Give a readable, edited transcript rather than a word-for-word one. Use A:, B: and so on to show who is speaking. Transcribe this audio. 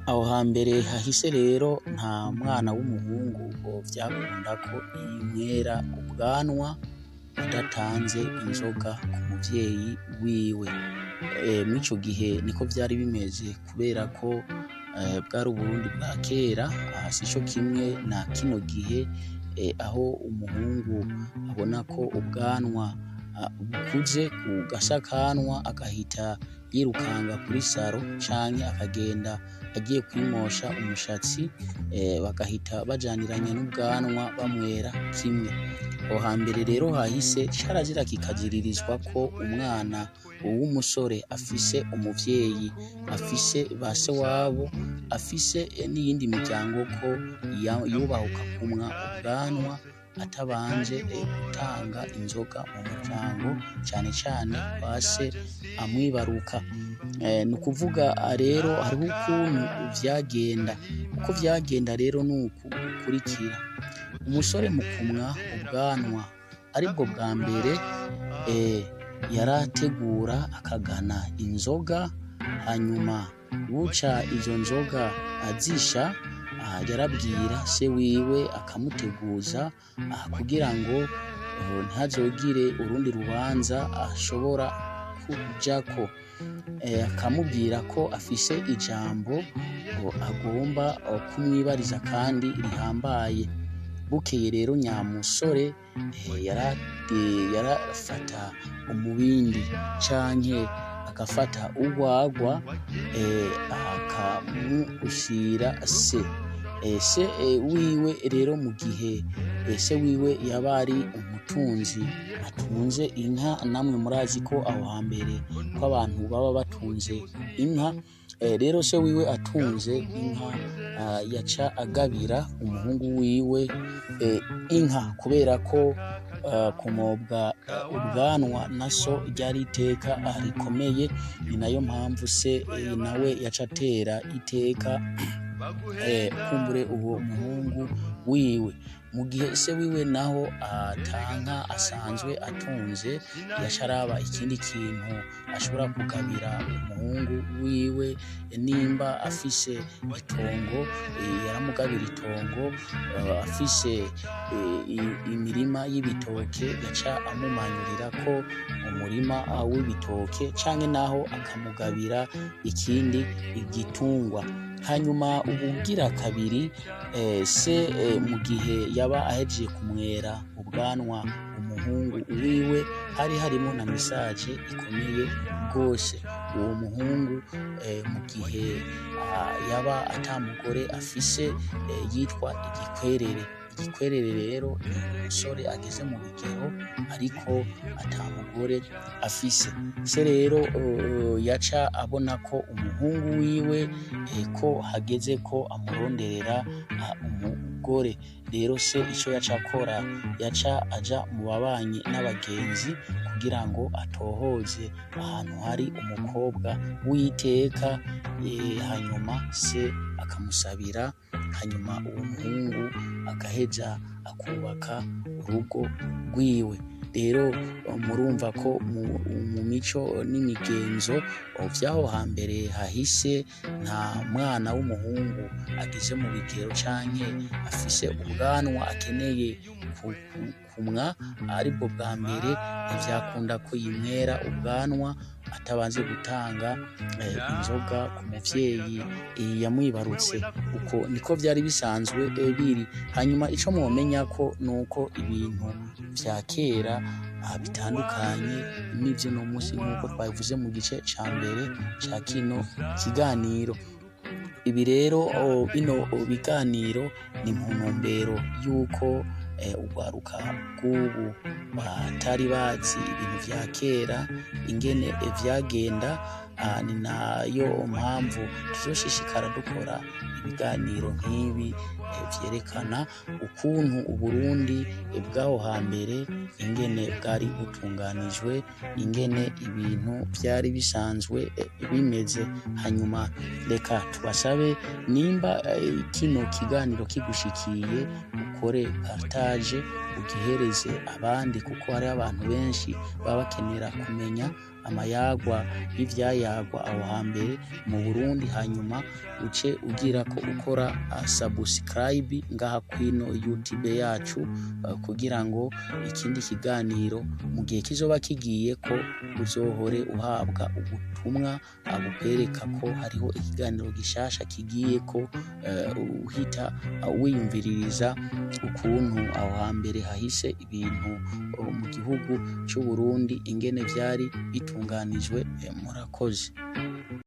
A: Aho hambere hahise rero nta mwana w'umuhungu vyakunda ko yinywera ubwanwa adatanze inzoga ku muvyeyi wiwe. Mw'ico gihe niko vyari bimeze kubera ko bwari Uburundi bwa kera, sico kimwe na kino gihe aho umuhungu abona ko ubwanwa bukuze kugashakanwa agahita yirukanga kuri saro canke akagenda agiye kwimosha umushatsi, bagahita bajaniranya n'ubwanwa bamwera kimwe. Aho hambere rero hahise carazira kikaziririzwa ko umwana w'umusore afise umuvyeyi, afise ba se wabo, afise n'iyindi miryango ko yubahuka kumwa ubwanwa atabanje gutanga inzoga mu muryango, cane cane kwa se amwibaruka. Nukuvuga rero hariho ukuntu vyagenda, uko vyagenda rero nuku gukurikira: umusore mu kumwa ubwanwa aribwo bwa mbere yarategura akagana inzoga, hanyuma buca izo nzoga azisha yarabwira se wiwe akamuteguza kugira ngo ntazogire urundi rubanza ashobora kujako. Akamubwira ko afise ijambo agomba kumwibariza kandi rihambaye. Bukeye rero nyamusore yarafata umubindi canke agafata urwagwa akamushira se. Se wiwe rero mu gihe se wiwe yaba ari umutunzi atunze inka, namwe murazi ko aho hambere ko abantu baba batunze inka, rero se wiwe atunze inka yaca agabira umuhungu wiwe inka, kubera ko kumobwa ubwanwa na so ryari iteka rikomeye. Ni nayo mpamvu se nawe yaca atera iteka kumbure uwo muhungu wiwe. Mu gihe se wiwe naho atanka asanzwe atunze, yaca araba ikindi kintu ashobora kugabira umuhungu wiwe. Nimba afise itongo yaramugabira itongo, afise imirima y'ibitoke yaca amumanyurira ko umurima w'ibitoke, canke naho akamugabira ikindi igitungwa. Hanyuma ubugira kabiri, se mu gihe yaba ahejeje kumwera ubwanwa umuhungu wiwe, hari harimo na mesaje ikomeye rwose. Uwo muhungu mu gihe yaba ata mugore afise yitwa igikwerere. Igikwerere rero ni umusore ageze mu bigero ariko ata mugore afise. Se rero yaca abona ko umuhungu wiwe ko hageze ko amuronderera umugore. Rero se ico yaca akora, yaca aja mu babanyi n'abagenzi kugira ngo atohoze ahantu hari umukobwa w'iteka, hanyuma se akamusabira, hanyuma uwo muhungu agaheza akubaka urugo rwiwe. Rero murumva ko mu mico n'imigenzo vyaho hambere hahise nta mwana w'umuhungu ageze mu bigero canke afise ubwanwa akeneye kumwa aribwo bwa mbere, ntivyakunda ko yinywera ubwanwa atabanze gutanga inzoga ku muvyeyi yamwibarutse. Uko niko vyari bisanzwe biri. Hanyuma ico mwomenya ko nuko ibintu vya kera bitandukanye n'ivyo no musi, nk'uko twabivuze mu gice ca mbere ca kino kiganiro. Ibi rero bino biganiro ni mu ntumbero y'uko urwaruka rw'ubu batari bazi ibintu vya kera ingene vyagenda. Ni nayo mpamvu tuzoshishikara dukora ibiganiro nk'ibi vyerekana ukuntu Uburundi bw'aho hambere ingene bwari butunganijwe, ingene ibintu vyari bisanzwe bimeze. Hanyuma reka tubasabe, nimba kino kiganiro kigushikiye, ukore partage ugihereze abandi, kuko hari abantu benshi baba bakenera kumenya amayagwa y'ivyayagwa aho hambere mu Burundi, hanyuma uce ugira ko ukora subscribe ngaha kwino YouTube yacu kugira ngo ikindi kiganiro mu gihe kizoba kigiye ko uzohore uhabwa ubutumwa bukwereka ko hariho ikiganiro gishasha kigiye ko uhita wiyumviririza ukuntu aho hambere hahise ibintu mu gihugu c'u Burundi ingene vyari bitunganijwe. Murakoze.